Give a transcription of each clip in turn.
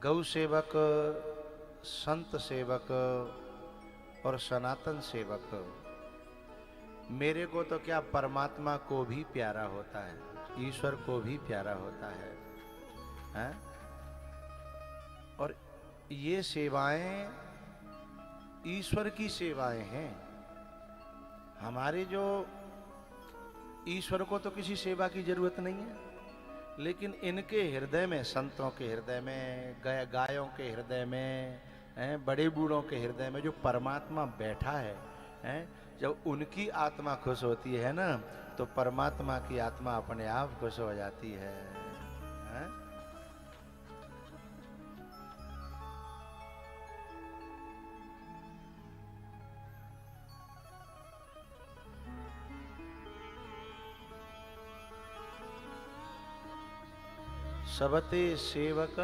गौ सेवक, संत सेवक और सनातन सेवक मेरे को तो क्या परमात्मा को भी प्यारा होता है, ईश्वर को भी प्यारा होता है, हैं? और ये सेवाएं ईश्वर की सेवाएं हैं। हमारे जो ईश्वर को तो किसी सेवा की जरूरत नहीं है, लेकिन इनके हृदय में, संतों के हृदय में, गायों के हृदय में, बड़े बूढ़ों के हृदय में जो परमात्मा बैठा है, जब उनकी आत्मा खुश होती है ना, तो परमात्मा की आत्मा अपने आप खुश हो जाती है। सबते सेवक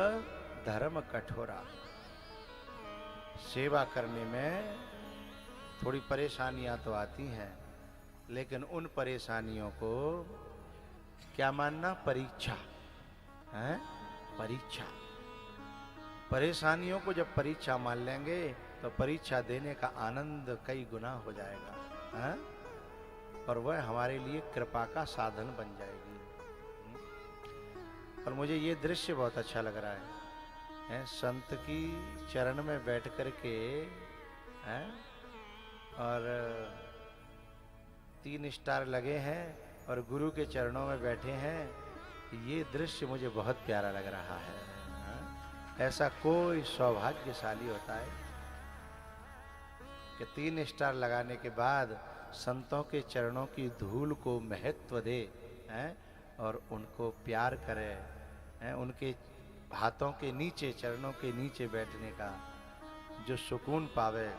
धर्म कठोरा। सेवा करने में थोड़ी परेशानियां तो आती हैं, लेकिन उन परेशानियों को क्या मानना? परीक्षा है, परीक्षा। परेशानियों को जब परीक्षा मान लेंगे तो परीक्षा देने का आनंद कई गुना हो जाएगा, है? और वह हमारे लिए कृपा का साधन बन जाएगी। और मुझे ये दृश्य बहुत अच्छा लग रहा है, संत की चरण में बैठ कर के, हैं? और 3 स्टार लगे हैं और गुरु के चरणों में बैठे हैं। ये दृश्य मुझे बहुत प्यारा लग रहा है। ऐसा कोई सौभाग्यशाली होता है कि 3 स्टार लगाने के बाद संतों के चरणों की धूल को महत्व दे, हैं? और उनको प्यार करे, हैं? उनके हाथों के नीचे, चरणों के नीचे बैठने का जो सुकून पावे,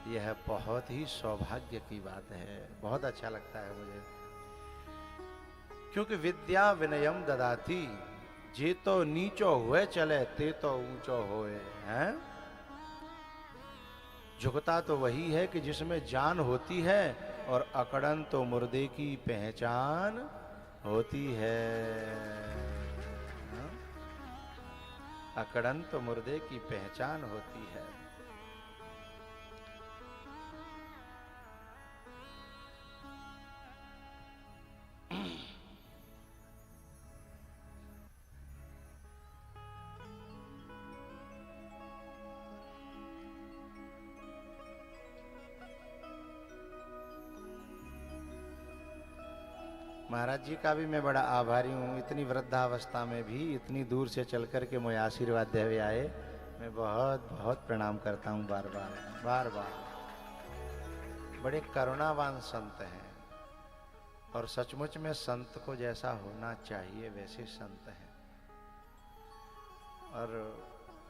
यह बहुत ही सौभाग्य की बात है। बहुत अच्छा लगता है मुझे, क्योंकि विद्या विनयम ददाती, जे तो नीचो हुए चले ते तो ऊंचो होए, हैं? झुकता तो वही है कि जिसमें जान होती है, और अकड़न तो मुर्दे की पहचान होती है। अकड़न तो मुर्दे की पहचान होती है। महाराज जी का भी मैं बड़ा आभारी हूँ। इतनी वृद्धावस्था में भी इतनी दूर से चल कर के मुझे आशीर्वाद दे हुए आए। मैं बहुत बहुत प्रणाम करता हूँ, बार बार बार बार। बड़े करुणावान संत हैं, और सचमुच में संत को जैसा होना चाहिए वैसे संत हैं। और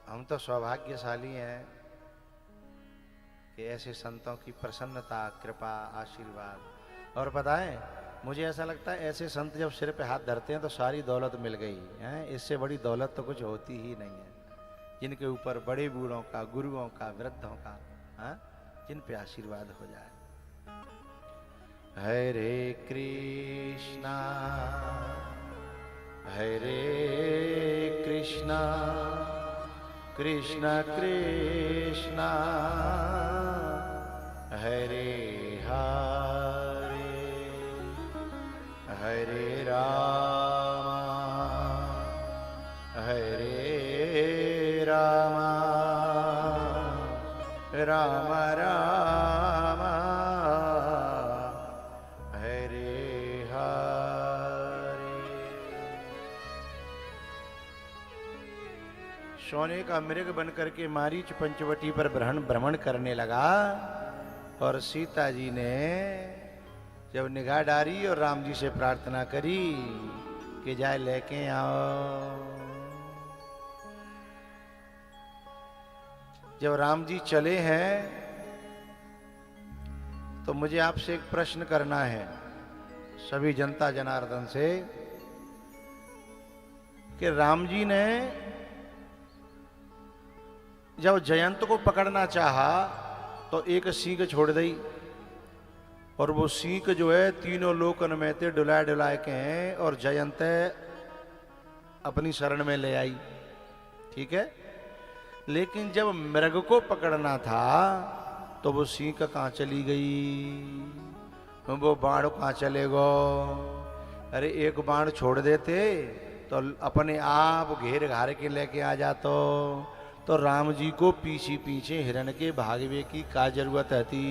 हम तो सौभाग्यशाली हैं कि ऐसे संतों की प्रसन्नता, कृपा, आशीर्वाद। और बताएं, मुझे ऐसा लगता है ऐसे संत जब सिर पे हाथ धरते हैं तो सारी दौलत मिल गई है। इससे बड़ी दौलत तो कुछ होती ही नहीं है, जिनके ऊपर बड़े बूढ़ों का, गुरुओं का, वृद्धों का, है? जिन पे आशीर्वाद हो जाए। हरे कृष्णा हरे कृष्णा कृष्ण कृष्णा हरे हरे, हरे राम हरे राम, राम राम हरे हरे। सोने का मृग बन करके मारीच पंचवटी पर भ्रमण करने लगा, और सीता जी ने जब निगाह डारी और राम जी से प्रार्थना करी कि जाए लेके आओ। जब राम जी चले हैं तो मुझे आपसे एक प्रश्न करना है, सभी जनता जनार्दन से, कि राम जी ने जब जयंत को पकड़ना चाहा तो एक सींग छोड़ दी, और वो सींग जो है तीनों लोकन में थे डुलाए डुलाए के हैं, और जयंत अपनी शरण में ले आई। ठीक है, लेकिन जब मृग को पकड़ना था तो वो सींग कहाँ चली गई, वो बाण कहाँ चले गो। अरे एक बाण छोड़ देते तो अपने आप घेर घार के लेके आ जातो, तो राम जी को पीछे पीछे हिरण के भागवे की क्या जरूरत है थी।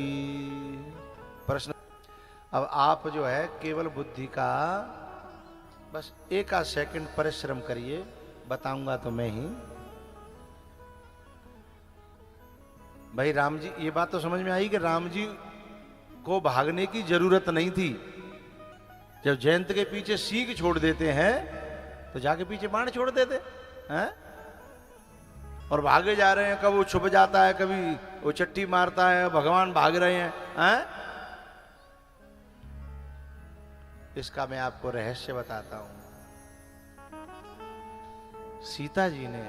प्रश्न। अब आप जो है केवल बुद्धि का बस एक आध सेकंड परिश्रम करिए, बताऊंगा तो मैं ही। भाई राम जी, ये बात तो समझ में आई कि राम जी को भागने की जरूरत नहीं थी। जब जयंत के पीछे सीख छोड़ देते हैं तो जाके पीछे बाण छोड़ देते हैं और भागे जा रहे हैं। कभी वो छुप जाता है, कभी वो चट्टी मारता है, भगवान भाग रहे हैं। इसका मैं आपको रहस्य बताता हूं। सीता जी ने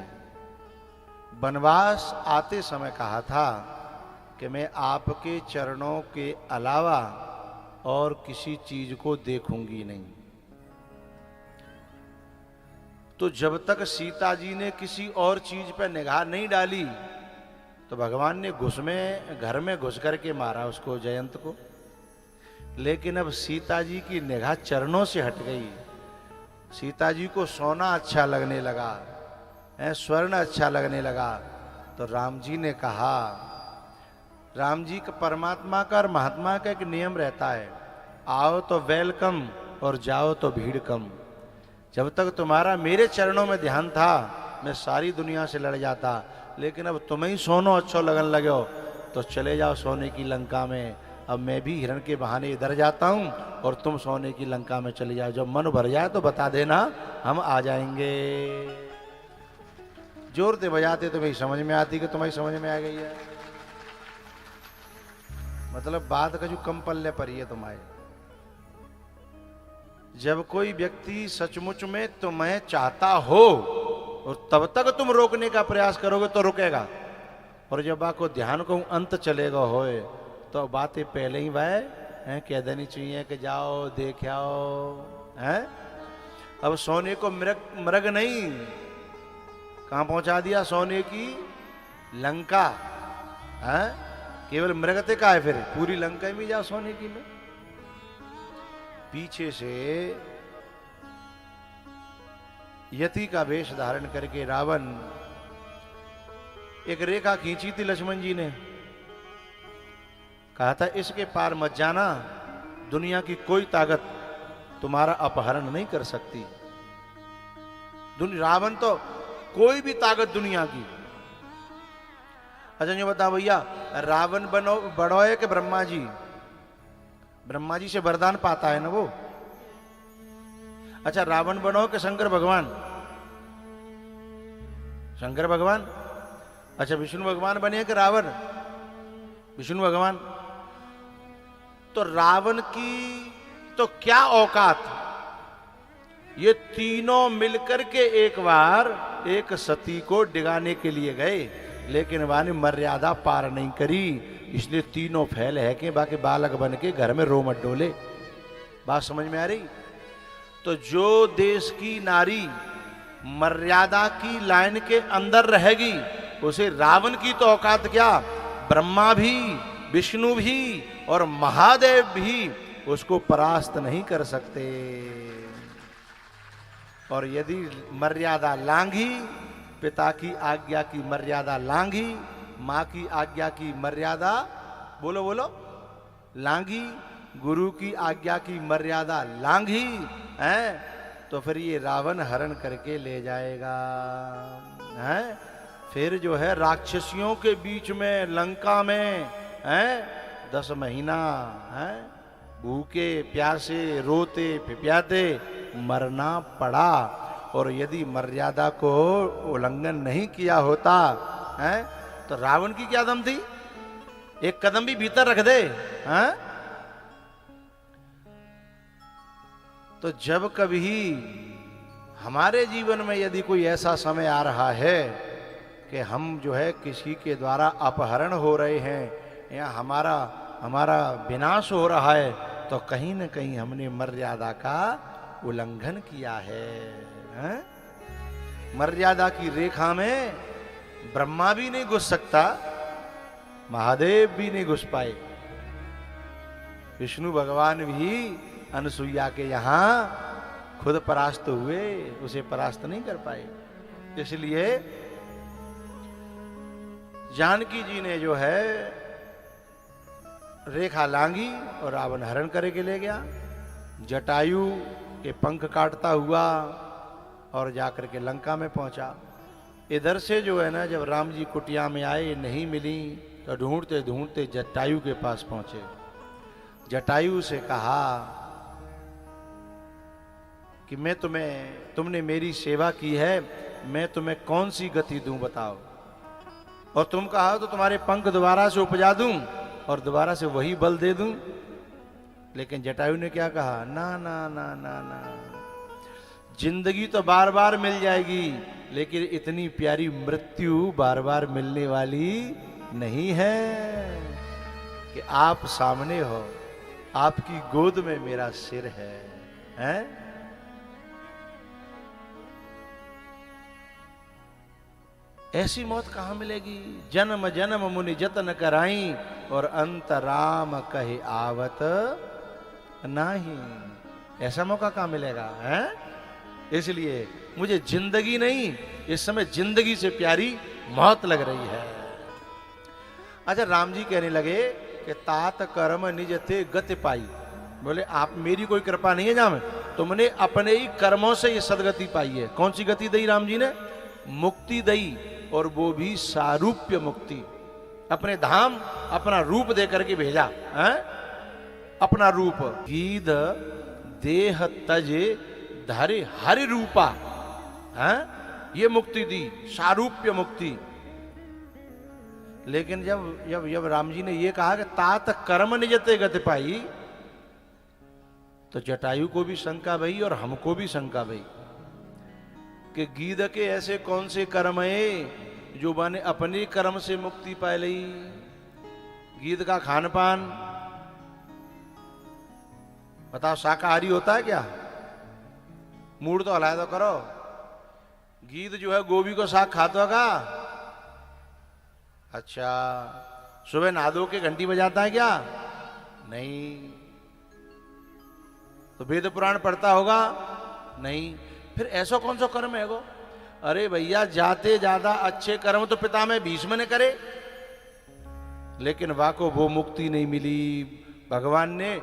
वनवास आते समय कहा था कि मैं आपके चरणों के अलावा और किसी चीज को देखूंगी नहीं। तो जब तक सीता जी ने किसी और चीज पर निगाह नहीं डाली तो भगवान ने घर में घुस करके मारा उसको, जयंत को। लेकिन अब सीता जी की निगाह चरणों से हट गई। सीता जी को सोना अच्छा लगने लगा, स्वर्ण अच्छा लगने लगा। तो राम जी ने कहा, राम जी का परमात्मा का और महात्मा का एक नियम रहता है, आओ तो वेलकम और जाओ तो भीड़ कम। जब तक तुम्हारा मेरे चरणों में ध्यान था मैं सारी दुनिया से लड़ जाता, लेकिन अब तुम्हें ही सोनो अच्छो लगन लगे हो तो चले जाओ सोने की लंका में। अब मैं भी हिरण के बहाने इधर जाता हूं और तुम सोने की लंका में चले जाओ। जब मन भर जाए तो बता देना, हम आ जाएंगे। जोर से बजाते तो भाई समझ में आती कि तुम्हारी समझ में आ गई है। मतलब बात का जो कम पल्ले पर ही है तुम्हारे। जब कोई व्यक्ति सचमुच में तुम्हें चाहता हो और तब तक तुम रोकने का प्रयास करोगे तो रुकेगा, और जब आपको ध्यान को अंत चलेगा होए तो बातें पहले ही वह कह देनी चाहिए कि जाओ देख आओ। हैं अब सोने को मृग नहीं, कहां पहुंचा दिया, सोने की लंका। है केवल मृगते का है, फिर पूरी लंका में जा सोने की में। पीछे से यति का वेश धारण करके रावण एक रेखा खींची थी। लक्ष्मण जी ने कहा था इसके पार मत जाना, दुनिया की कोई ताकत तुम्हारा अपहरण नहीं कर सकती। रावण तो कोई भी ताकत दुनिया की। अच्छा ये बताओ भैया, रावण बड़ो है कि ब्रह्मा जी? ब्रह्मा जी से वरदान पाता है ना वो। अच्छा रावण बनो कि शंकर भगवान? शंकर भगवान। अच्छा विष्णु भगवान बने कि रावण? विष्णु भगवान। तो रावण की तो क्या औकात, ये तीनों मिलकर के एक बार एक सती को डिगाने के लिए गए, लेकिन वहां ने मर्यादा पार नहीं करी, इसलिए तीनों फैल है कि बाकी बालक बन के घर में रो मत डोले। बात समझ में आ रही? तो जो देश की नारी मर्यादा की लाइन के अंदर रहेगी उसे रावण की तो औकात क्या, ब्रह्मा भी, विष्णु भी और महादेव भी उसको परास्त नहीं कर सकते। और यदि मर्यादा लांघी, पिता की आज्ञा की मर्यादा लांघी, मां की आज्ञा की मर्यादा बोलो बोलो लांघी, गुरु की आज्ञा की मर्यादा लांघी है, तो फिर ये रावण हरण करके ले जाएगा। है फिर जो है राक्षसियों के बीच में लंका में है 10 महीना है भूखे प्यासे रोते पिप्याते मरना पड़ा। और यदि मर्यादा को उल्लंघन नहीं किया होता है तो रावण की क्या दम थी, एक कदम भी भीतर रख दे। हैं तो जब कभी हमारे जीवन में यदि कोई ऐसा समय आ रहा है कि हम जो है किसी के द्वारा अपहरण हो रहे हैं या हमारा विनाश हो रहा है, तो कहीं न कहीं हमने मर्यादा का उल्लंघन किया है। मर्यादा की रेखा में ब्रह्मा भी नहीं घुस सकता, महादेव भी नहीं घुस पाए, विष्णु भगवान भी अनुसुईया के यहां खुद परास्त हुए, उसे परास्त नहीं कर पाए। इसलिए जानकी जी ने जो है रेखा लांगी और रावण हरण करके ले गया। जटायु के पंख काटता हुआ और जाकर के लंका में पहुंचा। इधर से जो है ना, जब राम जी कुटिया में आए, नहीं मिली तो ढूंढते ढूंढते जटायु के पास पहुंचे। जटायु से कहा कि तुमने मेरी सेवा की है, मैं तुम्हें कौन सी गति दूं बताओ, और तुम कहा तो तुम्हारे पंख दोबारा से उपजा दूं और दोबारा से वही बल दे दूं। लेकिन जटायु ने क्या कहा, ना ना ना ना ना, जिंदगी तो बार बार मिल जाएगी, लेकिन इतनी प्यारी मृत्यु बार बार मिलने वाली नहीं है कि आप सामने हो, आपकी गोद में मेरा सिर है, हैं? ऐसी मौत कहां मिलेगी। जन्म जन्म मुनि जतन कराई और अंत राम कहे आवत नहीं। ऐसा मौका कहां मिलेगा, हैं? इसलिए मुझे जिंदगी नहीं, इस समय जिंदगी से प्यारी मौत लग रही है। अच्छा, राम जी कहने लगे कि तात कर्म निज ते गति पाई। बोले आप, मेरी कोई कृपा नहीं है जाम, तुमने अपने ही कर्मों से ये सदगति पाई है। कौन सी गति दी राम जी ने? मुक्ति दी, और वो भी सारूप्य मुक्ति। अपने धाम अपना रूप दे करके भेजा, है? अपना रूप। गीध देह तजे धरे हरि रूपा, है? ये मुक्ति दी, सारूप्य मुक्ति। लेकिन जब राम जी ने ये कहा कि तात कर्म निजते गति पाई, तो जटायु को भी शंका भई और हमको भी शंका भई कि गीध के ऐसे कौन से कर्म है जो माने अपने कर्म से मुक्ति पा ली। गीध का खान पान बताओ, शाकाहारी होता है क्या? मूड तो हलाया तो करो। गीध जो है गोभी को साग खाता होगा? अच्छा, सुबह नहा धो के घंटी बजाता है क्या? नहीं। तो वेद पुराण पढ़ता होगा? नहीं। फिर ऐसा कौन सा कर्म है गो? अरे भैया, जाते ज्यादा अच्छे कर्म तो पितामह भीष्म ने करे, लेकिन वाको वो मुक्ति नहीं मिली। भगवान ने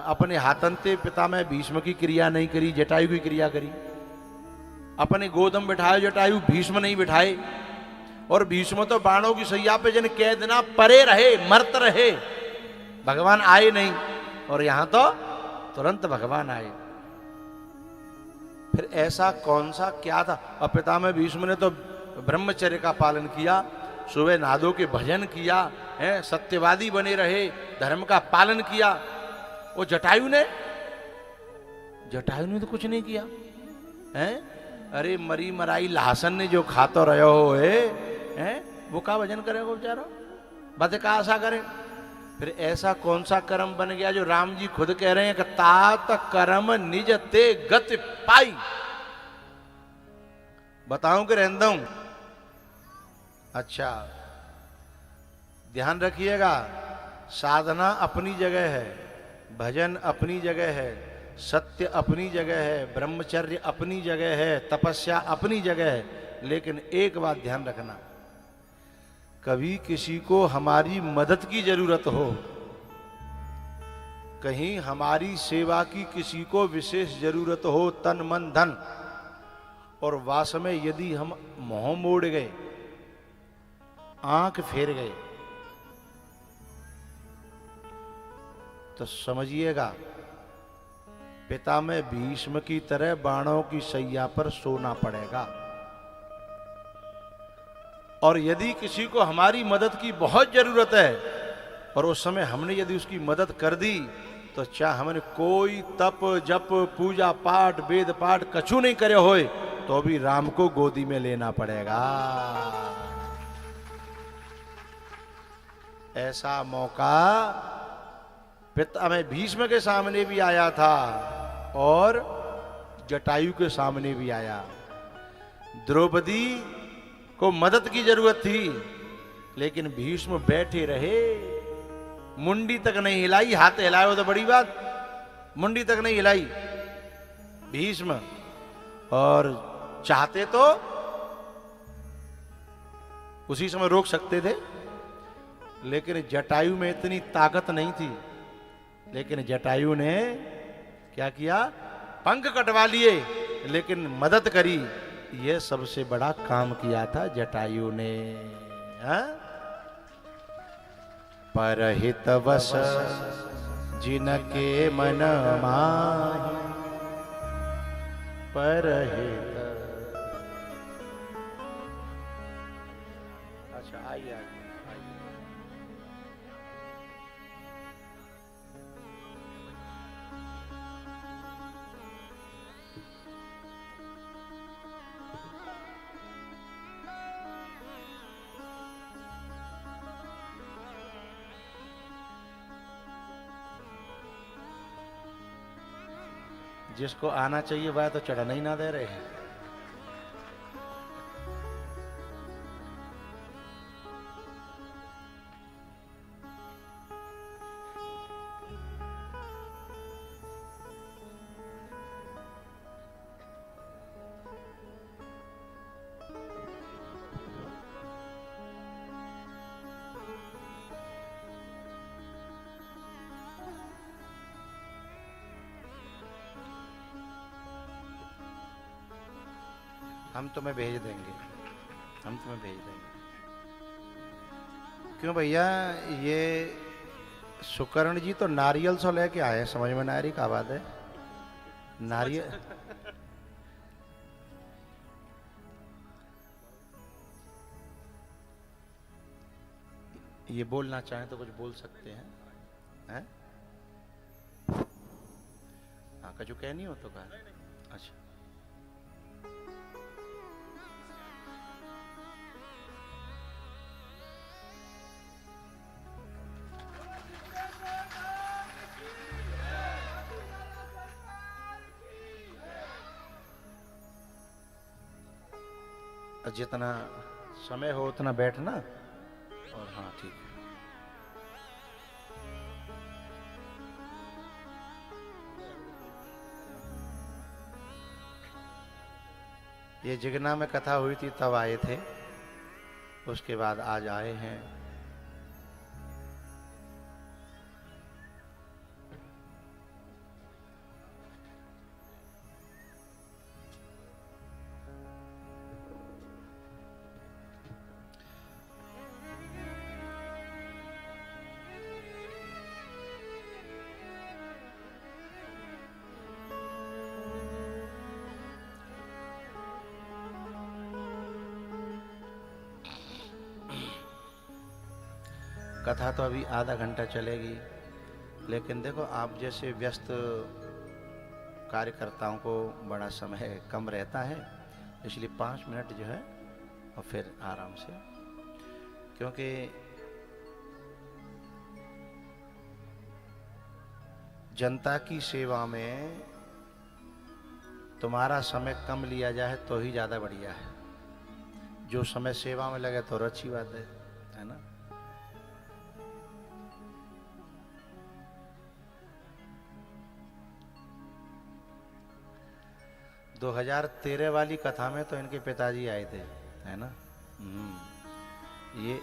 अपने हाथंते पितामह भीष्म की क्रिया नहीं करी, जटायु की क्रिया करी। अपने गोदम बिठाए जटायु, भीष्म नहीं बिठाए। और भीष्म तो बाणों की सैया पे जन कैद ना परे रहे, मरत रहे, भगवान आए नहीं। और यहां तो तुरंत भगवान आए। फिर ऐसा कौन सा क्या था? और पितामह भीष्म ने तो ब्रह्मचर्य का पालन किया, सुबह नादों के भजन किया, है, सत्यवादी बने रहे, धर्म का पालन किया। वो जटायु ने तो कुछ नहीं किया, है? अरे मरी मराई लहसन ने जो खातो रहो हो, है? वो का भजन करेगा बेचारो, बातें का आशा करे। फिर ऐसा कौन सा कर्म बन गया जो राम जी खुद कह रहे हैं कि तात कर्म निज ते गति पाई। बताऊं कि रहने दूं? अच्छा, ध्यान रखिएगा, साधना अपनी जगह है, भजन अपनी जगह है, सत्य अपनी जगह है, ब्रह्मचर्य अपनी जगह है, तपस्या अपनी जगह है। लेकिन एक बात ध्यान रखना, कभी किसी को हमारी मदद की जरूरत हो, कहीं हमारी सेवा की किसी को विशेष जरूरत हो, तन मन धन, और वास में यदि हम मोह मोड़ गए, आंख फेर गए, तो समझिएगा पितामह भीष्म की तरह बाणों की सैया पर सोना पड़ेगा। और यदि किसी को हमारी मदद की बहुत जरूरत है और उस समय हमने यदि उसकी मदद कर दी, तो चाहे हमने कोई तप जप पूजा पाठ वेद पाठ कछु नहीं करे होए, तो भी राम को गोदी में लेना पड़ेगा। ऐसा मौका पितामह भीष्म के सामने भी आया था और जटायु के सामने भी आया। द्रौपदी को मदद की जरूरत थी, लेकिन भीष्म बैठे रहे, मुंडी तक नहीं हिलाई। हाथ हिलाए तो बड़ी बात, मुंडी तक नहीं हिलाई भीष्म। और चाहते तो उसी समय रोक सकते थे, लेकिन जटायु में इतनी ताकत नहीं थी। लेकिन जटायु ने क्या किया, पंख कटवा लिए, लेकिन मदद करी। यह सबसे बड़ा काम किया था जटायु ने। हा? परहितवश जिनके मन माहि, परहित। अच्छा आइए आइए। जिसको आना चाहिए वह तो चढ़ने ही ना दे रहे हैं। हम तुम्हें भेज देंगे, हम तुम्हें भेज देंगे। क्यों भैया, ये सुकर्ण जी तो नारियल सो लेके आए, समझ में ना रही क्या बात है। नारियल ये बोलना चाहें तो कुछ बोल सकते हैं, हैं? हाँ कछु कह नहीं हो तो कहा। अच्छा जितना समय हो उतना बैठना। और हाँ ठीक है। ये जिगना में कथा हुई थी तब आए थे, उसके बाद आज आए हैं। कथा तो अभी आधा घंटा चलेगी, लेकिन देखो आप जैसे व्यस्त कार्यकर्ताओं को बड़ा समय कम रहता है, इसलिए 5 मिनट जो है और फिर आराम से, क्योंकि जनता की सेवा में तुम्हारा समय कम लिया जाए तो ही ज्यादा बढ़िया है। जो समय सेवा में लगे तो अच्छी बात है ना। 2013 वाली कथा में तो इनके पिताजी आए थे, है ना। ये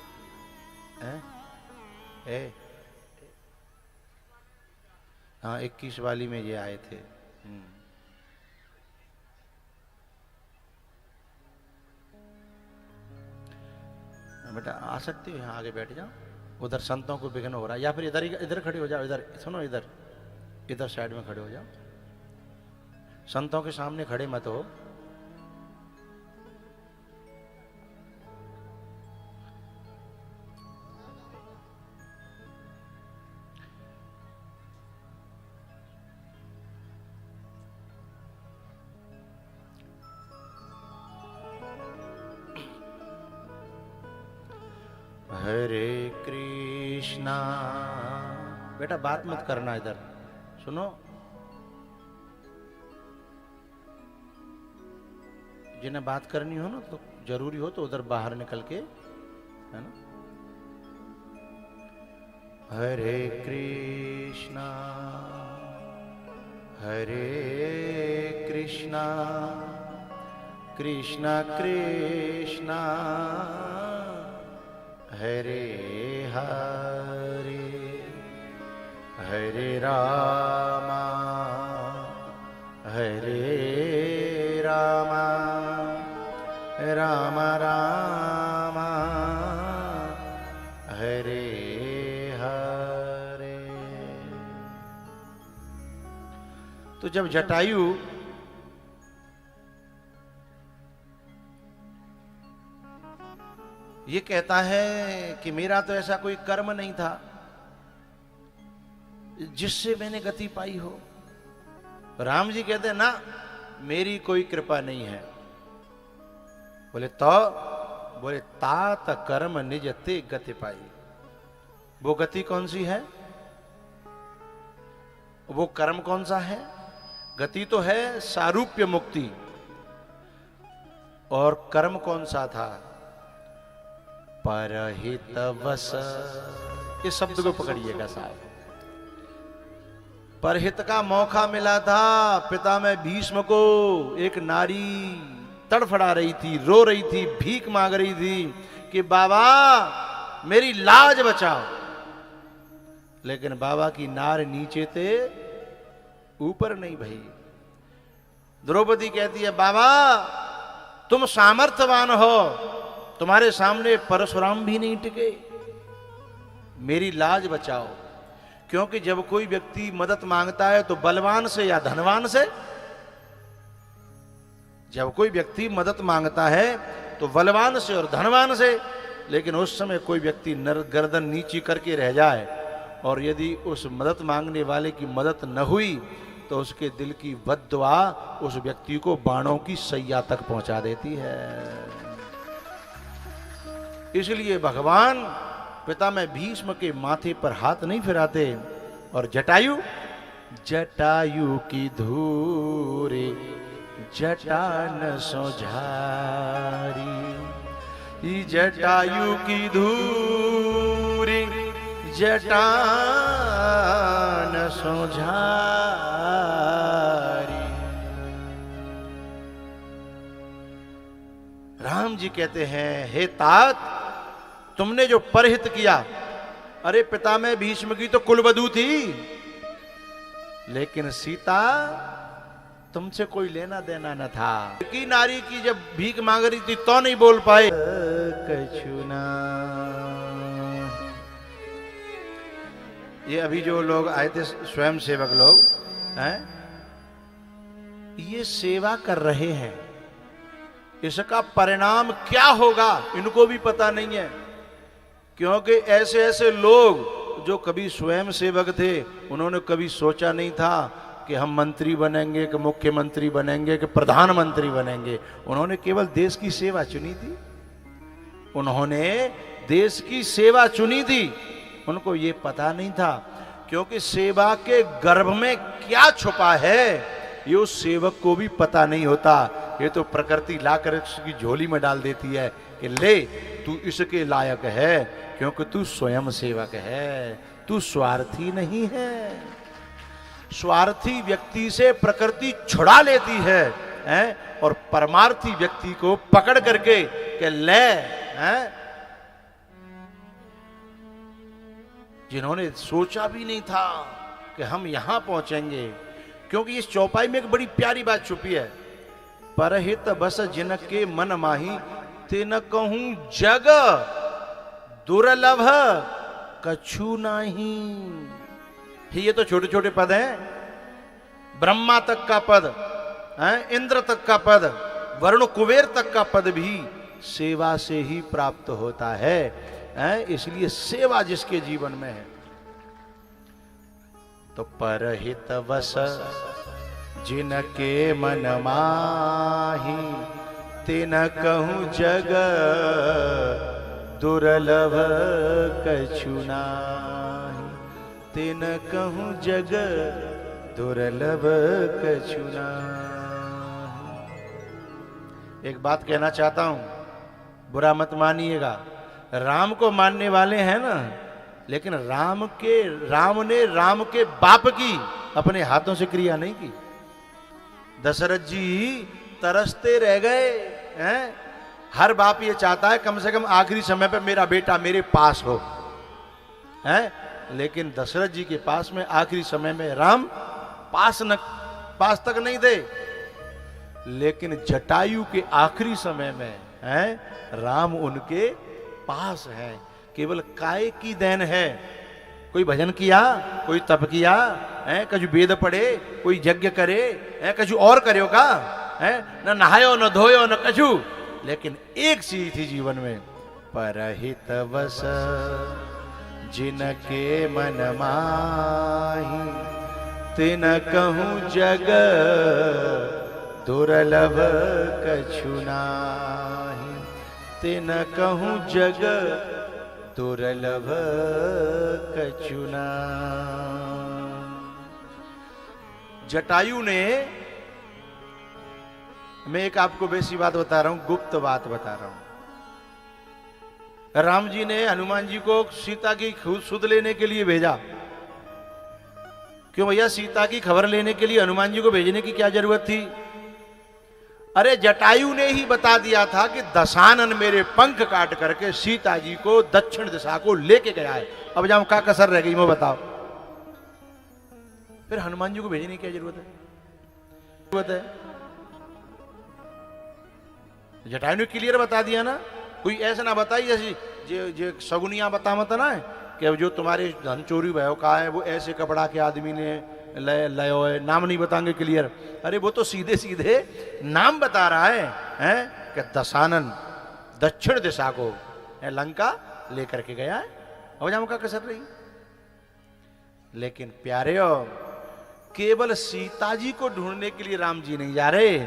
हाँ 21 वाली में ये आए थे। बेटा आ सकती हो, यहाँ आगे बैठ जाओ। उधर संतों को विघ्न हो रहा है, या फिर इधर खड़े हो जाओ। इधर सुनो, इधर साइड में खड़े हो जाओ। संतों के सामने खड़े मत हो। हरे कृष्णा। बेटा बात मत करना, इधर सुनो। जिन्हें बात करनी हो ना तो जरूरी हो तो उधर बाहर निकल के, है ना। हरे कृष्णा कृष्णा कृष्णा हरे हरे, हरे रामा राम राम हरे हरे। तो जब जटायु ये कहता है कि मेरा तो ऐसा कोई कर्म नहीं था जिससे मैंने गति पाई हो, राम जी कहते हैं ना मेरी कोई कृपा नहीं है। बोले तो, बोले तात कर्म निज ते गति पाई। वो गति कौन सी है, वो कर्म कौन सा है? गति तो है सारूप्य मुक्ति, और कर्म कौन सा था? परहित वस। इस शब्द को पकड़िएगा साहब। परहित का मौका मिला था पिता में भीष्म को। एक नारी तड़फड़ा रही थी, रो रही थी, भीख मांग रही थी कि बाबा मेरी लाज बचाओ। लेकिन बाबा की नार नीचे थे, ऊपर नहीं भई। द्रौपदी कहती है बाबा तुम सामर्थ्यवान हो, तुम्हारे सामने परशुराम भी नहीं टिके, मेरी लाज बचाओ। क्योंकि जब कोई व्यक्ति मदद मांगता है तो बलवान से या धनवान से, जब कोई व्यक्ति मदद मांगता है तो बलवान से और धनवान से। लेकिन उस समय कोई व्यक्ति गर्दन नीची करके रह जाए और यदि उस मदद मांगने वाले की मदद न हुई तो उसके दिल की बद्दुआ उस व्यक्ति को बाणों की सैया तक पहुंचा देती है। इसलिए भगवान पिता में भीष्म के माथे पर हाथ नहीं फिराते। और जटायु, जटायु की धूरे जटा न सोझारी, जटायु की धूरी जटा न सोझारी। राम जी कहते हैं हे तात तुमने जो परहित किया, अरे पिता में भीष्म की तो कुलवधू थी, लेकिन सीता तुमसे कोई लेना देना न था। की नारी की जब भीख मांग रही थी तो नहीं बोल पाए। कछुना ये अभी जो लोग आए थे स्वयं सेवक लोग हैं, ये सेवा कर रहे हैं, इसका परिणाम क्या होगा इनको भी पता नहीं है। क्योंकि ऐसे ऐसे लोग जो कभी स्वयं सेवक थे, उन्होंने कभी सोचा नहीं था कि हम मंत्री बनेंगे, कि मुख्यमंत्री बनेंगे, कि प्रधानमंत्री बनेंगे। उन्होंने केवल देश की सेवा चुनी थी, उन्होंने देश की सेवा चुनी थी। उनको ये पता नहीं था क्योंकि सेवा के गर्भ में क्या छुपा है ये उस सेवक को भी पता नहीं होता। ये तो प्रकृति लाकर उसकी झोली में डाल देती है कि ले तू इसके लायक है, क्योंकि तू स्वयं सेवक है, तू स्वार्थी नहीं है। स्वार्थी व्यक्ति से प्रकृति छुड़ा लेती है और परमार्थी व्यक्ति को पकड़ करके कि ले जिन्होंने सोचा भी नहीं था कि हम यहां पहुंचेंगे। क्योंकि इस चौपाई में एक बड़ी प्यारी बात छुपी है। परहित बस जिनके मन माही तिन कहूं जग दुर्लभ कछु नहीं। ये तो छोटे छोटे पद हैं, ब्रह्मा तक का पद, इंद्र तक का पद, वरुण कुबेर तक का पद भी सेवा से ही प्राप्त होता है। इसलिए सेवा जिसके जीवन में है तो परहित बस जिनके मन माही तिन कहूं जग दुर्लभ कछु नाही। तिन कहूं जग दुर्लभ कछु नाही। एक बात कहना चाहता हूं, बुरा मत मानिएगा। राम को मानने वाले हैं ना, लेकिन राम ने राम के बाप की अपने हाथों से क्रिया नहीं की। दशरथ जी तरसते रह गए हैं। हर बाप ये चाहता है कम से कम आखिरी समय पे मेरा बेटा मेरे पास हो, हैं? लेकिन दशरथ जी के पास में आखिरी समय में राम पास तक नहीं थे। लेकिन जटायु के आखिरी समय में हैं राम उनके पास है। केवल काय की देन है। कोई भजन किया, कोई तप किया, है कछु वेद पढ़े, कोई यज्ञ करे, है कछु और करो का, है न नहायो न धोयो न कछु। लेकिन एक चीज थी जीवन में, परहित वस जिनके मन माही, तिन कहूं जग दुर्लभ कछु नाही, तिन कहूं जग दुर्लभ कछु नाही। जटायु ने, मैं एक आपको वैसी बात बता रहा हूं, गुप्त बात बता रहा हूं। राम जी ने हनुमान जी को सीता की सुध लेने के लिए भेजा। क्यों भैया, सीता की खबर लेने के लिए हनुमान जी को भेजने की क्या जरूरत थी? अरे जटायु ने ही बता दिया था कि दशानन मेरे पंख काट करके सीता जी को दक्षिण दिशा को लेके गया है। अब जाओ क्या कसर रह गई वो बताओ। फिर हनुमान जी को भेजने की क्या जरूरत है? जटायु ने क्लियर बता दिया ना। कोई ऐसा ना बताई जैसी जे सगुनिया बता मत ना कि जो तुम्हारे धन चोरी भयो का है वो ऐसे कपड़ा के आदमी ने लयो है, नाम नहीं बताएंगे क्लियर। अरे वो तो सीधे सीधे नाम बता रहा है कि दशानन दक्षिण दिशा को लंका लेकर के गया है। अब जाम का कसर रही। लेकिन प्यारे केवल सीता जी को ढूंढने के लिए राम जी नहीं जा रहे।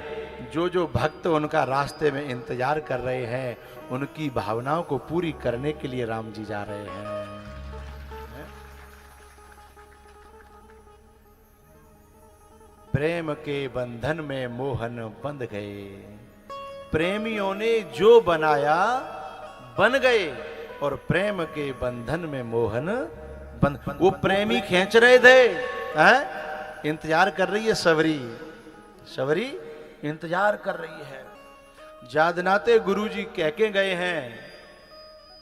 जो भक्त उनका रास्ते में इंतजार कर रहे हैं, उनकी भावनाओं को पूरी करने के लिए राम जी जा रहे हैं। प्रेम के बंधन में मोहन बंध गए, प्रेमियों ने जो बनाया बन गए, और प्रेम के बंधन में मोहन बंध। वो प्रेमी खींच रहे थे, इंतजार कर रही है सवरी इंतजार कर रही है। जादनाते गुरुजी कह के गए हैं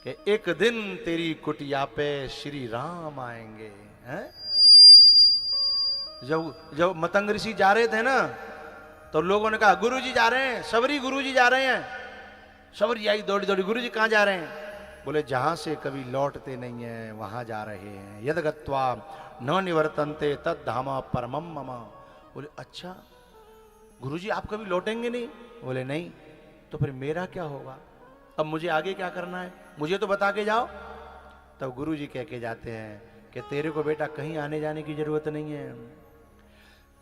कि एक दिन तेरी कुटिया पे श्री राम आएंगे। हैं? जब मतंग ऋषि जा रहे थे ना, तो लोगों ने कहा गुरुजी जा रहे हैं, सवरी गुरुजी जा रहे हैं। सवरी आई दौड़ी दौड़ी, गुरुजी कहां जा रहे हैं? बोले जहां से कभी लौटते नहीं है वहां जा रहे हैं। यद गत्वा न निवर्तन्ते तद धामा परमम मम। बोले अच्छा गुरुजी आप कभी लौटेंगे नहीं? बोले नहीं। तो फिर मेरा क्या होगा? अब मुझे आगे क्या करना है, मुझे तो बता के जाओ। तब गुरुजी कह के जाते हैं कि तेरे को बेटा कहीं आने जाने की जरूरत नहीं है।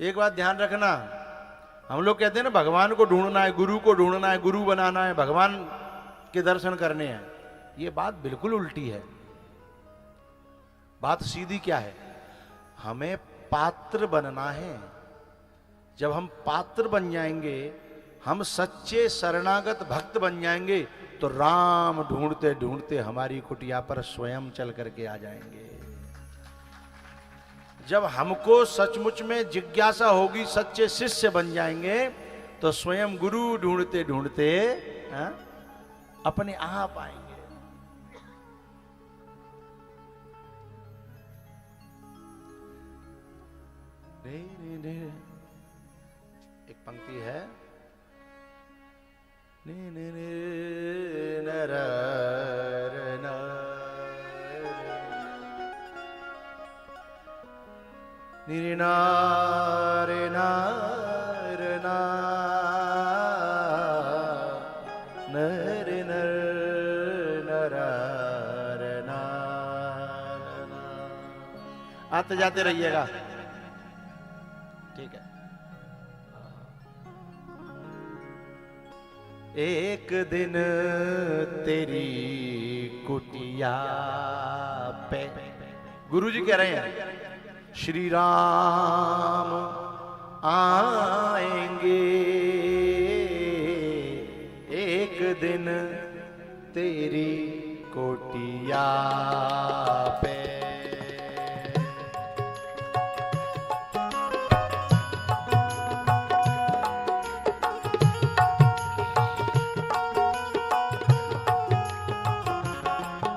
एक बात ध्यान रखना, हम लोग कहते हैं ना भगवान को ढूंढना है, गुरु को ढूंढना है, गुरु बनाना है, भगवान के दर्शन करने हैं। ये बात बिल्कुल उल्टी है। बात सीधी क्या है, हमें पात्र बनना है। जब हम पात्र बन जाएंगे, हम सच्चे शरणागत भक्त बन जाएंगे, तो राम ढूंढते ढूंढते हमारी कुटिया पर स्वयं चल करके आ जाएंगे। जब हमको सचमुच में जिज्ञासा होगी, सच्चे शिष्य बन जाएंगे, तो स्वयं गुरु ढूंढते ढूंढते अपने आप आएंगे। एक पंक्ति है, नारे नार नर आते जाते रहिएगा, ठीक है। एक दिन तेरी कुटिया पे, गुरुजी कह रहे हैं श्री राम आएंगे, दिन तेरी कोटिया पे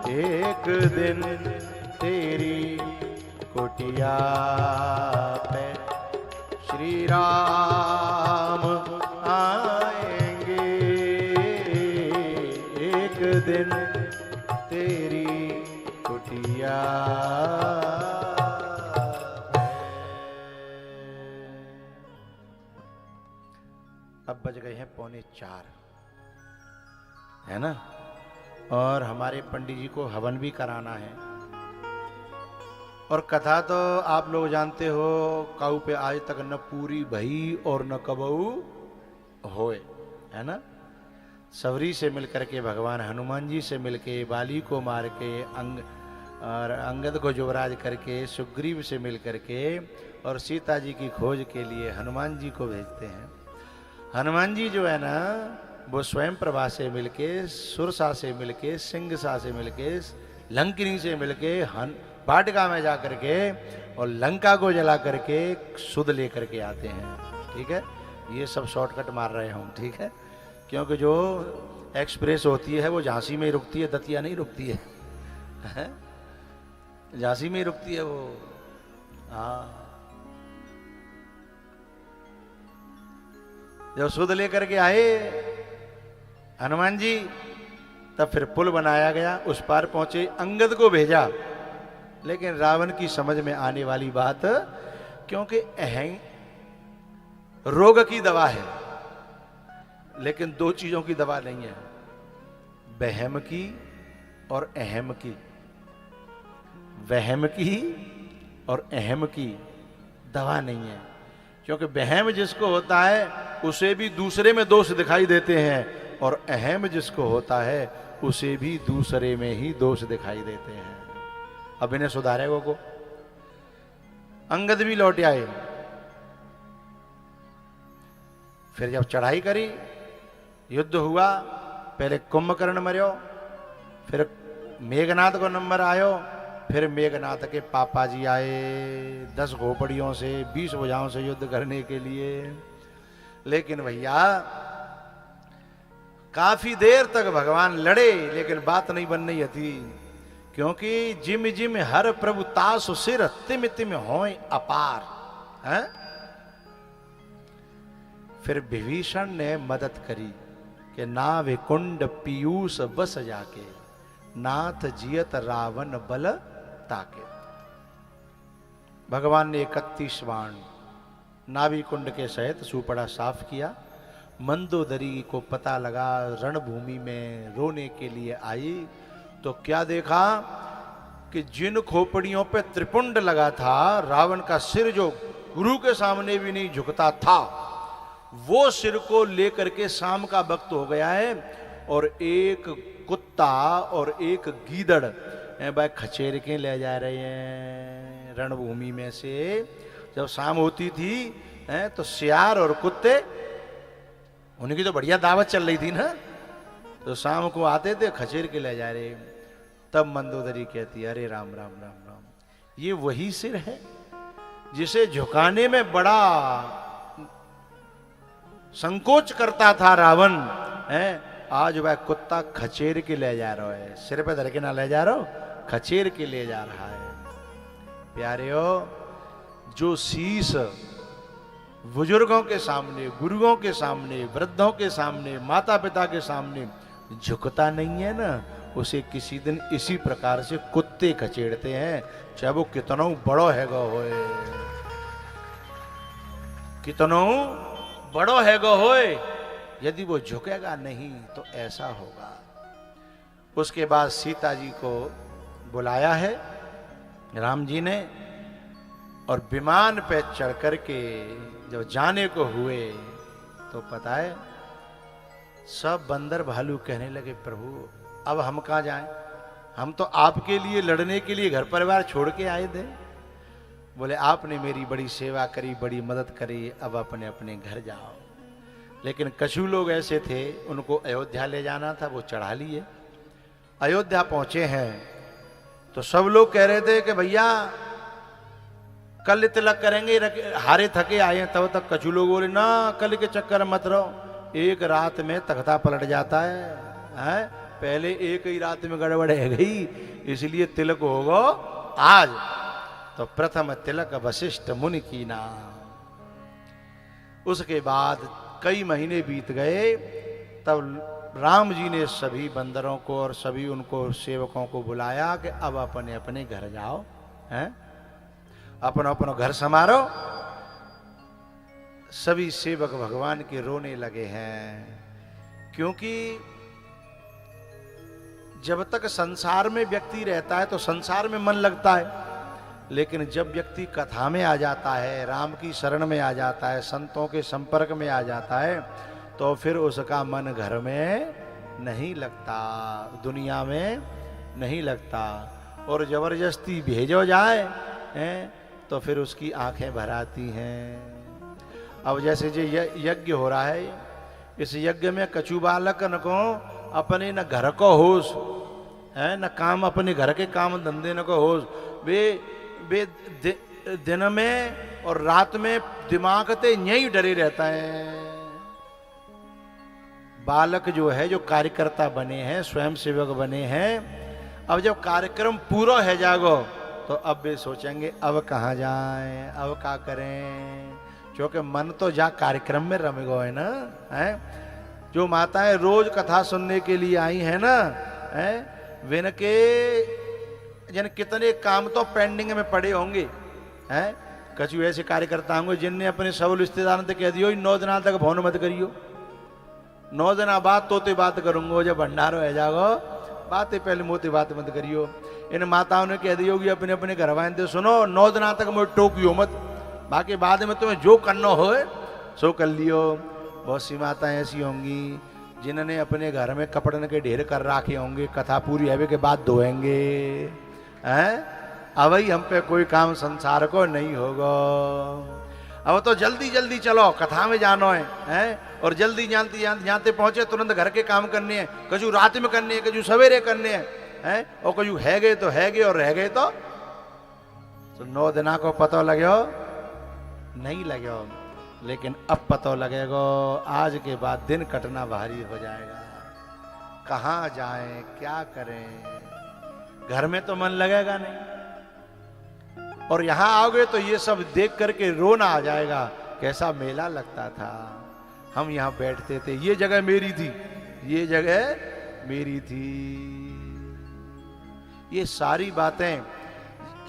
एक दिन तेरी कुटिया पे श्री राम आएंगे। एक दिन तेरी कुटिया पे। अब बज गए हैं 3:45, है ना? और हमारे पंडित जी को हवन भी कराना है। और कथा तो आप लोग जानते हो, काऊ पे आज तक न पूरी भई और न कबऊ होए, है ना? सवरी से मिलकर के भगवान हनुमान जी से मिलके, बाली को मार के, और अंगद को युवराज करके, सुग्रीव से मिलकर के और सीता जी की खोज के लिए हनुमान जी को भेजते हैं। हनुमान जी जो है ना, वो स्वयं प्रभा से मिलके, सुरसा से मिलके, सिंहसा से मिलके, लंकिनी से मिलके, वाटिका में जा करके और लंका को जला करके सुध लेकर के आते हैं। ठीक है, ये सब शॉर्टकट मार रहे हैं हम, ठीक है? क्योंकि जो एक्सप्रेस होती है वो झांसी में ही रुकती है, दतिया नहीं रुकती है, झांसी में ही रुकती है वो। हाँ, जब सुध लेकर के आए हनुमान जी, तब फिर पुल बनाया गया, उस पार पहुंचे, अंगद को भेजा। लेकिन रावण की समझ में आने वाली बात, क्योंकि अहंग रोग की दवा है, लेकिन दो चीजों की दवा नहीं है, वहम की और अहम की। वहम की और अहम की दवा नहीं है, क्योंकि वहम जिसको होता है उसे भी दूसरे में दोष दिखाई देते हैं, और अहम जिसको होता है उसे भी दूसरे में ही दोष दिखाई देते हैं। अब इन्हें सुधारे को अंगद भी लौट आए। फिर जब चढ़ाई करी, युद्ध हुआ, पहले कुंभकर्ण मर्यो, फिर मेघनाथ को नंबर आयो, फिर मेघनाथ के पापा जी आए 10 घोपड़ियों से, 20 भुजाओं से युद्ध करने के लिए। लेकिन भैया काफी देर तक भगवान लड़े, लेकिन बात नहीं बन रही थी, क्योंकि जिम जिम हर प्रभु तासु सिर तिम तिम होय अपार है। फिर विभीषण ने मदद करी कि नावे कुंड पीयूष बस जाके, नाथ जियत रावण बल ताके। भगवान ने 31 बाण नाभि कुंड के सहित सुपड़ा साफ किया। मंदोदरी को पता लगा रणभूमि में रोने के लिए आई, तो क्या देखा कि जिन खोपड़ियों पे त्रिपुंड लगा था, रावण का सिर जो गुरु के सामने भी नहीं झुकता था, वो सिर को लेकर के शाम का वक्त हो गया है, और एक कुत्ता और एक गीदड़ भाई खचेर के ले जा रहे हैं रणभूमि में से। जब शाम होती थी तो सियार और कुत्ते, उनकी तो बढ़िया दावत चल रही थी ना, तो शाम को आते थे, खचेर के ले जा रहे। तब मंदोदरी कहती, अरे राम राम राम राम, ये वही सिर है जिसे झुकाने में बड़ा संकोच करता था रावण, है आज वह कुत्ता खचेर के ले जा रहा है, सिर पे धर के ना ले जा रहा हो, खचेर के ले जा रहा है। प्यारेओ, जो शीश बुजुर्गों के सामने, गुरुओं के सामने, वृद्धों के सामने, माता पिता के सामने झुकता नहीं है ना, उसे किसी दिन इसी प्रकार से कुत्ते खचेड़ते हैं, चाहे वो कितनों बड़ो हैगो होए, कितनों बड़ो हैगो होए, यदि वो झुकेगा नहीं तो ऐसा होगा। उसके बाद सीता जी को बुलाया है राम जी ने, और विमान पे चढ़ करके जब जाने को हुए तो पता है सब बंदर भालू कहने लगे, प्रभु अब हम कहाँ जाएं, हम तो आपके लिए लड़ने के लिए घर परिवार छोड़ के आए थे। बोले आपने मेरी बड़ी सेवा करी, बड़ी मदद करी, अब अपने अपने घर जाओ। लेकिन कछु लोग ऐसे थे, उनको अयोध्या ले जाना था, वो चढ़ा लिए। अयोध्या पहुंचे हैं तो सब लोग कह रहे थे कि भैया कल तिलक करेंगे, हारे थके आए हैं। तब तक कछु लोग बोले ना, कल के चक्कर मत रहो, एक रात में तख्ता पलट जाता है? पहले एक ही रात में गड़बड़ है गई, इसलिए तिलक होगा आज। तो प्रथम तिलक वशिष्ठ मुनि की नाम। उसके बाद कई महीने बीत गए, तब राम जी ने सभी बंदरों को और सभी उनको सेवकों को बुलाया कि अब अपने अपने घर जाओ, हैं? अपना अपना घर संभालो। सभी सेवक भगवान के रोने लगे हैं, क्योंकि जब तक संसार में व्यक्ति रहता है तो संसार में मन लगता है, लेकिन जब व्यक्ति कथा में आ जाता है, राम की शरण में आ जाता है, संतों के संपर्क में आ जाता है, तो फिर उसका मन घर में नहीं लगता, दुनिया में नहीं लगता। और जबरदस्ती भेजो जाए तो फिर उसकी आंखें भर आती हैं। अब जैसे जो यज्ञ हो रहा है, इस यज्ञ में कछु बालक न को अपने न घर को होश है, न काम, अपने घर के काम धंधे न को होश। वे दिन में और रात में दिमाग ते यही डरे रहता है। बालक जो है, जो कार्यकर्ता बने हैं, स्वयं सेवक बने हैं, अब जब कार्यक्रम पूरा है जागो, तो अब वे सोचेंगे अब कहाँ जाएं, अब क्या करें, क्योंकि मन तो जा कार्यक्रम में रम गो है ना, है? जो माताएं रोज कथा सुनने के लिए आई है ना, है? विन के जन कितने काम तो पेंडिंग में पड़े होंगे, हैं? कछु ऐसे कार्यकर्ता होंगे जिनने अपने सब रिश्तेदारों से कह दियो 9 दिन तक फोन मत करियो, 9 दिन बाद तोते बात करूंगो, जब भंडारो है जागो बातें पहले मोती बात मत करियो। इन माताओं ने कह दियो कि अपने अपने घर वाले सुनो, 9 दिन तक मुझे टोकियो मत, बाकी बाद में तुम्हें जो करना हो सो कर लियो। बहुत सी माताएं ऐसी होंगी जिन्होंने अपने घर में कपड़न के ढेर कर रखे होंगे, कथा पूरी होने के बाद धोएंगे, हैं? अब ही हम पे कोई काम संसार को नहीं होगा। अब तो जल्दी जल्दी चलो, कथा में जानो है, हैं? और जल्दी जानते पहुंचे, तुरंत घर के काम करने हैं, कछु रात में करने हैं, कछु सवेरे करने हैं, और कछु है गए तो है गए, और रह गए तो 9 दिना को पता लगे नहीं लगे। लेकिन अब पता लगेगा, आज के बाद दिन कटना भारी हो जाएगा। कहाँ जाएं, क्या करें, घर में तो मन लगेगा नहीं, और यहां आओगे तो ये सब देख करके रोना आ जाएगा। कैसा मेला लगता था, हम यहां बैठते थे, ये जगह मेरी थी, ये जगह मेरी थी। ये सारी बातें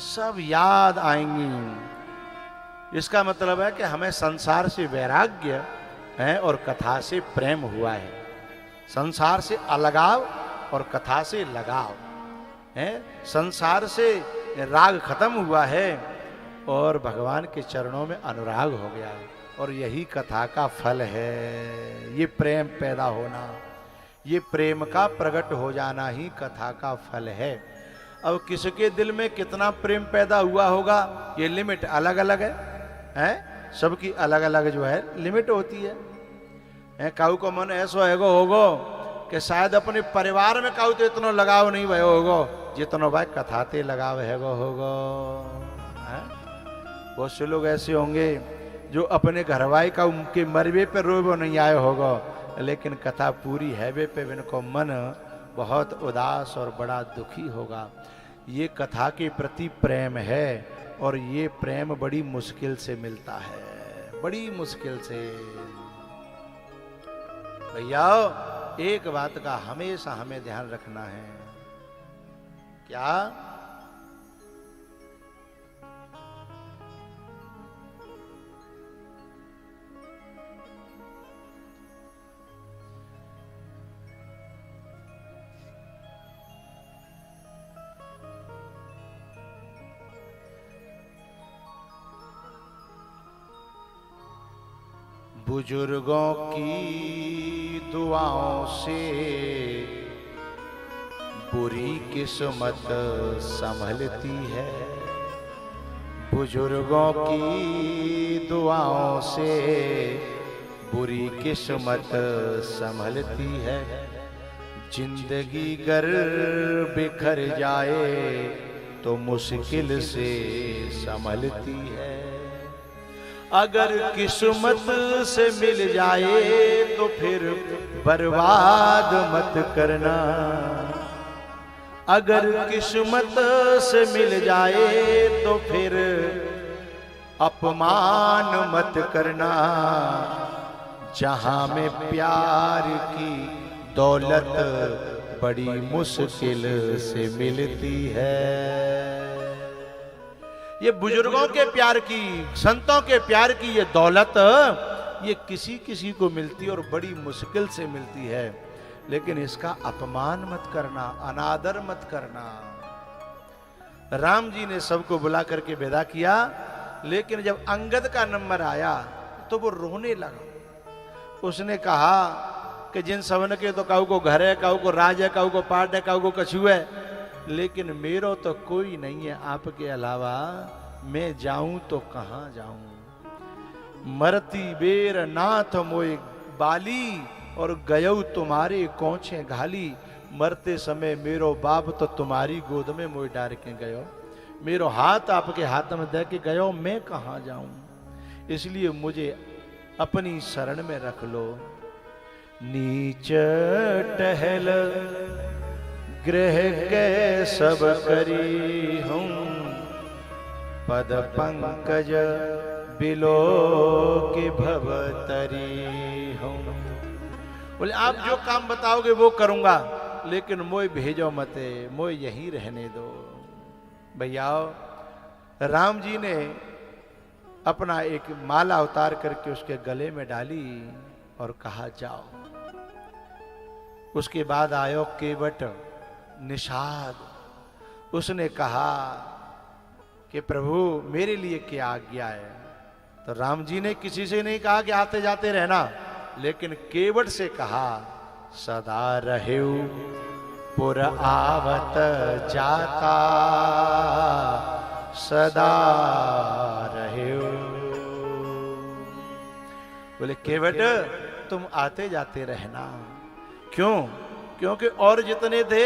सब याद आएंगी। इसका मतलब है कि हमें संसार से वैराग्य है और कथा से प्रेम हुआ है, संसार से अलगाव और कथा से लगाव है, संसार से राग खत्म हुआ है और भगवान के चरणों में अनुराग हो गया है। और यही कथा का फल है, ये प्रेम पैदा होना, ये प्रेम का प्रकट हो जाना ही कथा का फल है। अब किसके दिल में कितना प्रेम पैदा हुआ होगा, ये लिमिट अलग अलग है? सबकी अलग अलग जो है लिमिट होती है? काऊ को मन ऐसा हैगो होगो कि शायद अपने परिवार में काऊ तो इतना लगाव नहीं भयो होगो जितना भाई कथाते लगाव हैगो होगो। बहुत से लोग ऐसे होंगे जो अपने घरवाई का उनके मरवे पे रोबो नहीं आए होगो, लेकिन कथा पूरी हैवे पे इनको मन बहुत उदास और बड़ा दुखी होगा। ये कथा के प्रति प्रेम है, और ये प्रेम बड़ी मुश्किल से मिलता है, बड़ी मुश्किल से। भैया एक बात का हमेशा हमें ध्यान रखना है, क्या? बुजुर्गों की दुआओं से बुरी किस्मत संभलती है, बुजुर्गों की दुआओं से बुरी किस्मत संभलती है, जिंदगी गर बिखर जाए तो मुश्किल से संभलती है। अगर किस्मत से मिल जाए तो फिर बर्बाद मत करना, अगर किस्मत से मिल जाए तो फिर अपमान मत करना। जहां में प्यार की दौलत बड़ी मुश्किल से मिलती है। ये बुजुर्गों के प्यार की, संतों के प्यार की ये दौलत, ये किसी किसी को मिलती है और बड़ी मुश्किल से मिलती है। लेकिन इसका अपमान मत करना, अनादर मत करना। राम जी ने सबको बुला करके विदा किया, लेकिन जब अंगद का नंबर आया तो वो रोने लगा। उसने कहा कि जिन सबन के तो काऊ को घर है, काऊ को राज है, काऊ को पाट है, काऊ को कछू है, लेकिन मेरो तो कोई नहीं है आपके अलावा। मैं जाऊं तो कहां जाऊं। मरती बेर नाथ मोए बाली और गयऊ तुम्हारे कोछे घाली। मरते समय मेरो बाप तो तुम्हारी गोद में मोए डार के गयो, मेरो हाथ आपके हाथ में दे के गयो, मैं कहां जाऊं। इसलिए मुझे अपनी शरण में रख लो। नीच टहल ग्रह के सब करी हूं, पद पंकज बिलो के भवतरी हूं। बोले आप जो काम बताओगे वो करूंगा, लेकिन मोय भेजो मते, मोय यहीं रहने दो। भैया राम जी ने अपना एक माला उतार करके उसके गले में डाली और कहा जाओ। उसके बाद आयो केवट निषाद। उसने कहा कि प्रभु मेरे लिए क्या आज्ञा है। तो राम जी ने किसी से नहीं कहा कि आते जाते रहना, लेकिन केवट से कहा सदा रहेऊ पुर आवत जाता, सदा रहेऊ। बोले केवट तुम आते जाते रहना। क्यों? क्योंकि और जितने थे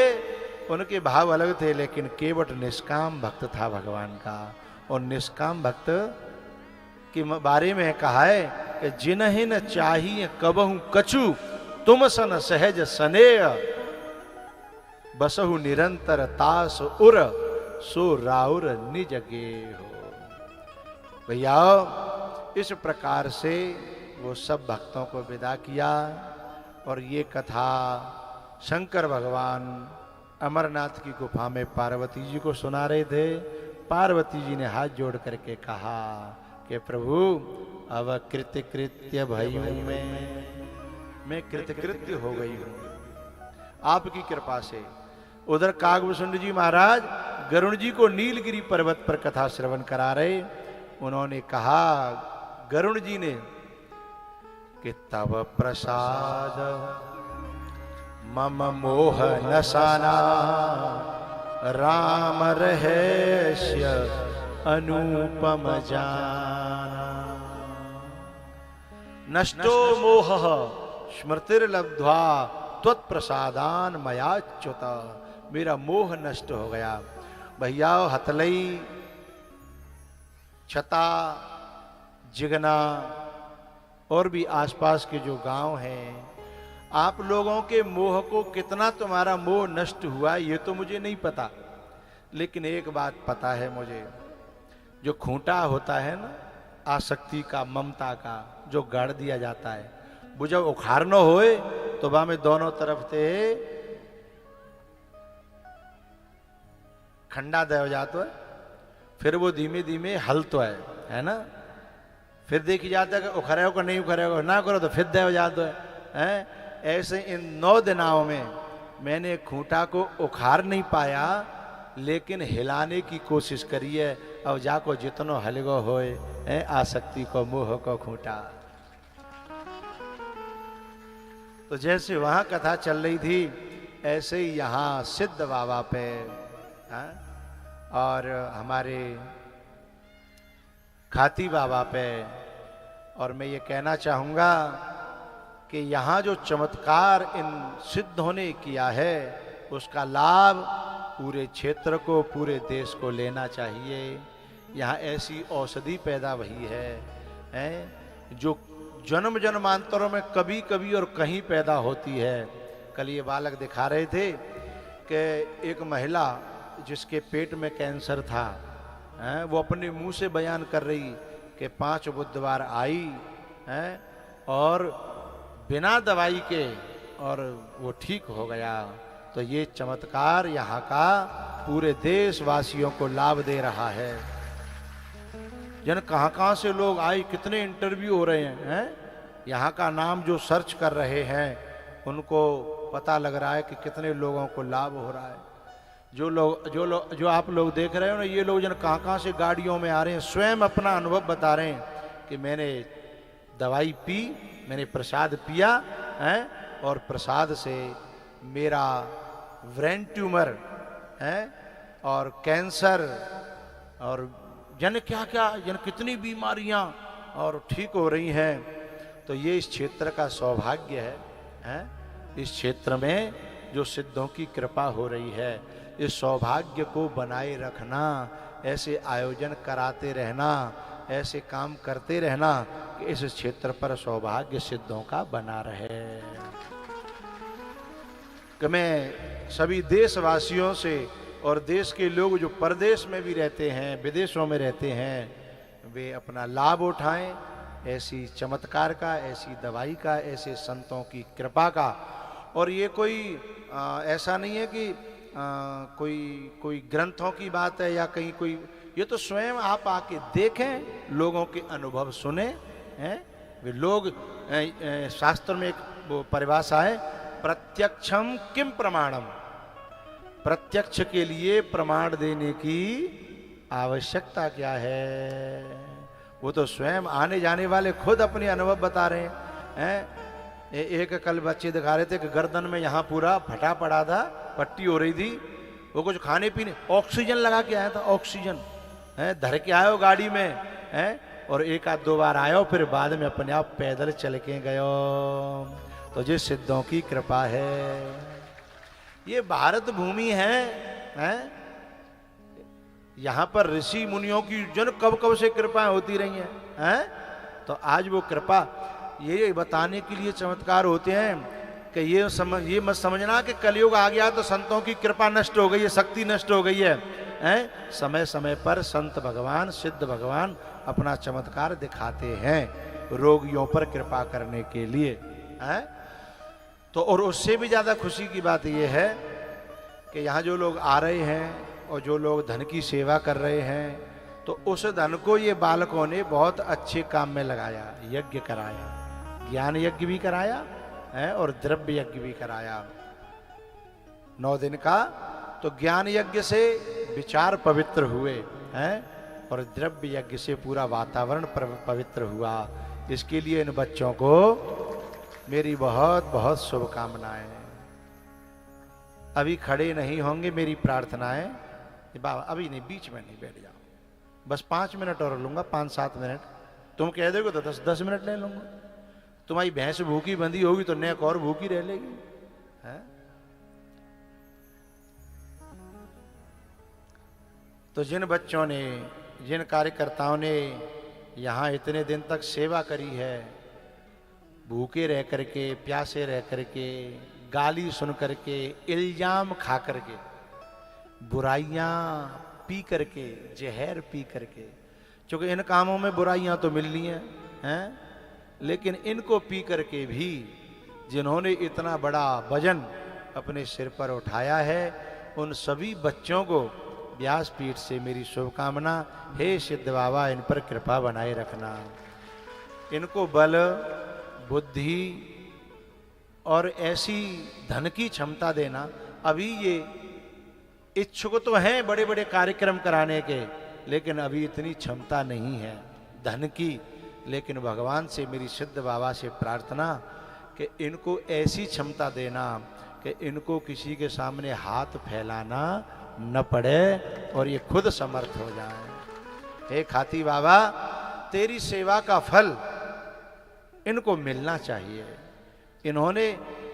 उनके भाव अलग थे, लेकिन केवट निष्काम भक्त था भगवान का। और निष्काम भक्त के बारे में कहा है कि जिन्हें न चाहिए कबहू कछु, तुम सन सहज स्नेह, बसहु निरंतर तास उर, सो राउर निज गे हो। भैया इस प्रकार से वो सब भक्तों को विदा किया। और ये कथा शंकर भगवान अमरनाथ की गुफा में पार्वती जी को सुना रहे थे। पार्वती जी ने हाथ जोड़ करके कहा कि प्रभु अब कृत्य भयू मैं कृतकृत्य हो गई हूं आपकी कृपा से। उधर कागभूषुंड जी महाराज गरुण जी को नीलगिरी पर्वत पर कथा श्रवण करा रहे। उन्होंने कहा गरुण जी ने कि तव प्रसाद मम मोह नसाना, राम रहस्य अनुपम जाना। नष्टो मोह स्मृतिर्लब्ध्वा त्वत्प्रसादान मयाच्युत। मेरा मोह नष्ट हो गया। भैया हतलई, छता, जिगना और भी आसपास के जो गांव हैं, आप लोगों के मोह को कितना तुम्हारा मोह नष्ट हुआ ये तो मुझे नहीं पता, लेकिन एक बात पता है मुझे, जो खूंटा होता है ना आसक्ति का, ममता का, जो गाड़ दिया जाता है, वो जब उखाड़ना होए तो वहां में दोनों तरफ से खंडा दे हो जाता है, फिर वो धीमे धीमे हलतो है ना। फिर देखी जाता है कि उखरे को नहीं उखरे को ना करो तो फिर दे हो जाता है। ऐसे इन 9 दिनों में मैंने खूंटा को उखाड़ नहीं पाया, लेकिन हिलाने की कोशिश करी है। अब जाको जितनो हलगो होए आसक्ति को मोह को खूंटा। तो जैसे वहां कथा चल रही थी ऐसे ही यहाँ सिद्ध बाबा पे और हमारे खाती बाबा पे और मैं ये कहना चाहूँगा कि यहाँ जो चमत्कार इन सिद्धों ने किया है उसका लाभ पूरे क्षेत्र को, पूरे देश को लेना चाहिए। यहाँ ऐसी औषधि पैदा हुई है जो जन्म जन्मांतरों में कभी कभी और कहीं पैदा होती है। कल ये बालक दिखा रहे थे कि एक महिला जिसके पेट में कैंसर था, वो अपने मुंह से बयान कर रही कि 5 बुधवार आई और बिना दवाई के और वो ठीक हो गया। तो ये चमत्कार यहाँ का पूरे देशवासियों को लाभ दे रहा है। जन कहाँ से लोग आए, कितने इंटरव्यू हो रहे हैं, यहाँ का नाम जो सर्च कर रहे हैं उनको पता लग रहा है कि कितने लोगों को लाभ हो रहा है। जो आप लोग देख रहे हो ना, ये लोग जन कहाँ से गाड़ियों में आ रहे हैं, स्वयं अपना अनुभव बता रहे हैं कि मैंने दवाई पी, मैंने प्रसाद पिया है और प्रसाद से मेरा ब्रेन ट्यूमर है और कैंसर और जन क्या क्या जन कितनी बीमारियां और ठीक हो रही हैं। तो ये इस क्षेत्र का सौभाग्य है। इस क्षेत्र में जो सिद्धों की कृपा हो रही है, इस सौभाग्य को बनाए रखना, ऐसे आयोजन कराते रहना, ऐसे काम करते रहना कि इस क्षेत्र पर सौभाग्य सिद्धों का बना रहे। कि मैं सभी देशवासियों से और देश के लोग जो परदेश में भी रहते हैं, विदेशों में रहते हैं, वे अपना लाभ उठाएं ऐसी चमत्कार का, ऐसी दवाई का, ऐसे संतों की कृपा का। और ये कोई ऐसा नहीं है कि कोई ग्रंथों की बात है या कहीं कोई, ये तो स्वयं आप आके देखें, लोगों के अनुभव सुने हैं। वे लोग शास्त्र में एक वो परिभाषा है, प्रत्यक्षम किम प्रमाणम, प्रत्यक्ष के लिए प्रमाण देने की आवश्यकता क्या है। वो तो स्वयं आने जाने वाले खुद अपने अनुभव बता रहे हैं। एक कल बच्चे दिखा रहे थे कि गर्दन में यहाँ पूरा फटा पड़ा था, पट्टी हो रही थी, वो कुछ खाने पीने, ऑक्सीजन लगा के आया था, ऑक्सीजन धर के आयो गाड़ी में और 1-2 बार आयो, फिर बाद में अपने आप पैदल चल के गयो। तो जिस सिद्धों की कृपा है, ये भारत भूमि है, यहाँ पर ऋषि मुनियों की जन कब से कृपाएं होती रही हैं। तो आज वो कृपा ये बताने के लिए चमत्कार होते हैं कि ये मत समझना कि कलयुग आ गया तो संतों की कृपा नष्ट हो गई है, शक्ति नष्ट हो गई है। समय समय पर संत भगवान, सिद्ध भगवान अपना चमत्कार दिखाते हैं रोगियों पर कृपा करने के लिए। तो और उससे भी ज्यादा खुशी की बात यह है कि यहाँ जो लोग आ रहे हैं और जो लोग धन की सेवा कर रहे हैं, तो उस धन को ये बालकों ने बहुत अच्छे काम में लगाया, यज्ञ कराया, ज्ञान यज्ञ भी कराया है और द्रव्य यज्ञ भी कराया 9 दिन का। तो ज्ञान यज्ञ से विचार पवित्र हुए हैं और द्रव्य यज्ञ से पूरा वातावरण पवित्र हुआ। इसके लिए इन बच्चों को मेरी बहुत बहुत शुभकामनाएं। अभी खड़े नहीं होंगे, मेरी प्रार्थनाएं। बाबा अभी नहीं, बीच में नहीं बैठ जाओ, बस 5 मिनट और लूंगा, 5-7 मिनट। तुम कह दोगे तो 10 मिनट ले लूंगा। तुम्हारी भैंस भूखी बंधी होगी तो नेक और भूखी रह लेगी, है? तो जिन बच्चों ने, जिन कार्यकर्ताओं ने यहाँ इतने दिन तक सेवा करी है, भूखे रह करके, प्यासे रह करके, गाली सुन करके, इल्जाम खा करके, बुराइयां पी करके, जहर पी करके, क्योंकि इन कामों में बुराइयां तो मिलनी हैं, लेकिन इनको पी करके भी जिन्होंने इतना बड़ा वजन अपने सिर पर उठाया है, उन सभी बच्चों को व्यासपीठ से मेरी शुभकामना। हे सिद्ध बाबा, इन पर कृपा बनाए रखना, इनको बल, बुद्धि और ऐसी धन की क्षमता देना। अभी ये इच्छुक तो हैं बड़े बड़े कार्यक्रम कराने के, लेकिन अभी इतनी क्षमता नहीं है धन की। लेकिन भगवान से मेरी सिद्ध बाबा से प्रार्थना कि इनको ऐसी क्षमता देना कि इनको किसी के सामने हाथ फैलाना न पड़े और ये खुद समर्थ हो जाए। हे खाती बाबा, तेरी सेवा का फल इनको मिलना चाहिए। इन्होंने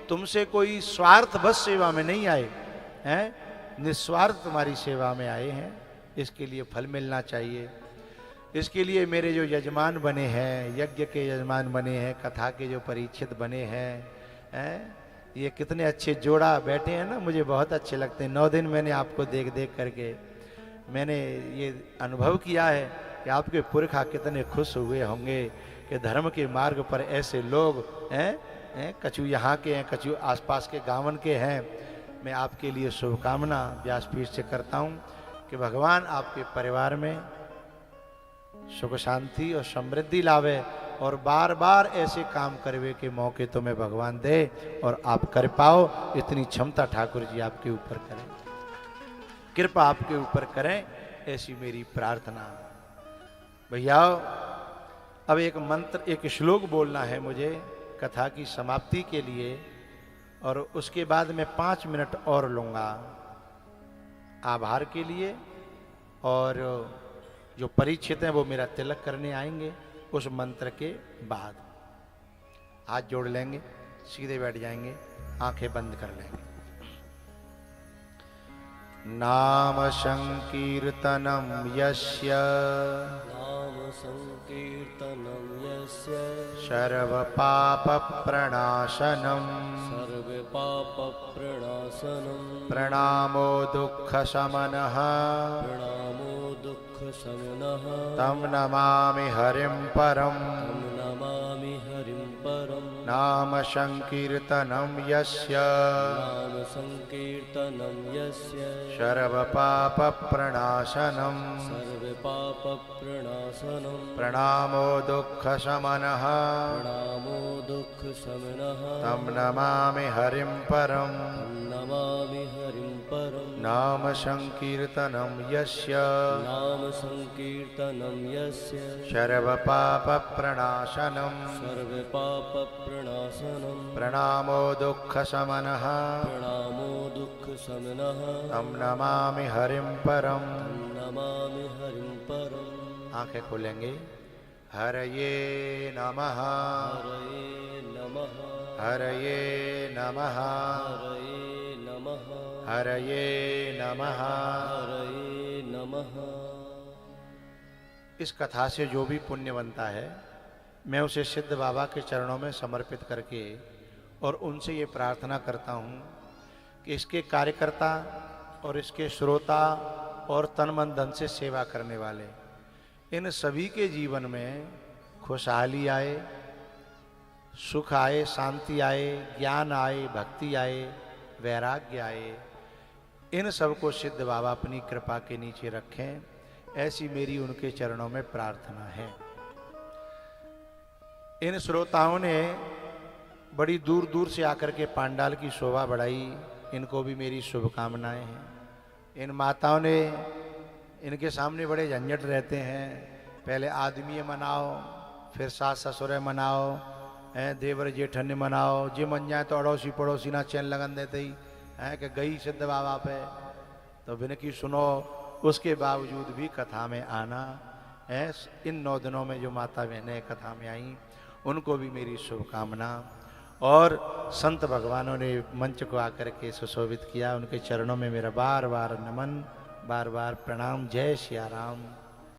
तुमसे कोई स्वार्थ बस सेवा में नहीं आए हैं, निस्वार्थ तुम्हारी सेवा में आए हैं। इसके लिए फल मिलना चाहिए। इसके लिए मेरे जो यजमान बने हैं, यज्ञ के यजमान बने हैं, कथा के जो परीक्षित बने हैं, ये कितने अच्छे जोड़ा बैठे हैं ना, मुझे बहुत अच्छे लगते हैं। 9 दिन मैंने आपको देख देख करके मैंने ये अनुभव किया है कि आपके पुरखा कितने खुश हुए होंगे कि धर्म के मार्ग पर ऐसे लोग हैं, कछु यहाँ के हैं, कछु आसपास के गांवन के हैं। मैं आपके लिए शुभकामना व्यासपीठ से करता हूँ कि भगवान आपके परिवार में सुख शांति और समृद्धि लावे और बार बार ऐसे काम करवे के मौके तुम्हें भगवान दे और आप कर पाओ। इतनी क्षमता ठाकुर जी आपके ऊपर करें, कृपा आपके ऊपर करें, ऐसी मेरी प्रार्थना। भैया अब एक मंत्र, एक श्लोक बोलना है मुझे कथा की समाप्ति के लिए, और उसके बाद मैं 5 मिनट और लूंगा आभार के लिए। और जो परीक्षित हैं वो मेरा तिलक करने आएंगे उस मंत्र के बाद। हाथ जोड़ लेंगे, सीधे बैठ जाएंगे, आंखें बंद कर लेंगे। नाम संकीर्तनम यस्य, नाम संकीर्तनं यस्य सर्व पाप प्रणाशनम, सर्व पाप प्रणाशनं प्रणामो दुख शमनः, प्रणामो दुःख शमनः तम नमामि हरिं परम। तं नमामि हरिं परं। नाम संकीर्तनम यस्य, नाम संकीर्तनं यस्य सर्व पाप प्रणाशनम, सर्व पाप प्रणाशनं प्रणामो दुख शमनः, प्रणामो दुःख शमनः तम नमामि हरिं परम। तं नमामि हरिं परं। नाम संकीर्तनम यस्य, नाम संकीर्तनं यस्य सर्व पाप प्रणाशनम, सर्व पाप प्रणाशनं प्रणामो दुख शमनः, प्रणामो दुःख शमनः तम नमामि हरिं परम। तं नमामि हरिं परं। आंखें खोलेंगे। हरये नमः, हरये नमः हरये नमः, हरये नमः हरये नमः। हरये नमः। इस कथा से जो भी पुण्य बनता है मैं उसे सिद्ध बाबा के चरणों में समर्पित करके और उनसे ये प्रार्थना करता हूँ कि इसके कार्यकर्ता और इसके श्रोता और तन मन धन से सेवा करने वाले इन सभी के जीवन में खुशहाली आए, सुख आए, शांति आए, ज्ञान आए, भक्ति आए, वैराग्य आए। इन सबको सिद्ध बाबा अपनी कृपा के नीचे रखें, ऐसी मेरी उनके चरणों में प्रार्थना है। इन श्रोताओं ने बड़ी दूर दूर से आकर के पांडाल की शोभा बढ़ाई, इनको भी मेरी शुभकामनाएं हैं। इन माताओं ने, इनके सामने बड़े झंझट रहते हैं, पहले आदमी मनाओ, फिर सास ससुर मनाओ, देवर जेठन मनाओ, जे मन जाए तो अड़ोसी पड़ोसी ना चैन लगन देते ही है कि गई सिद्ध बाबा पे, तो विनती सुनो। उसके बावजूद भी कथा में आना है। इन 9 दिनों में जो माता बहनें कथा में आई उनको भी मेरी शुभकामना। और संत भगवानों ने मंच को आकर के सुशोभित किया, उनके चरणों में मेरा बार बार नमन, बार बार प्रणाम। जय सिया राम।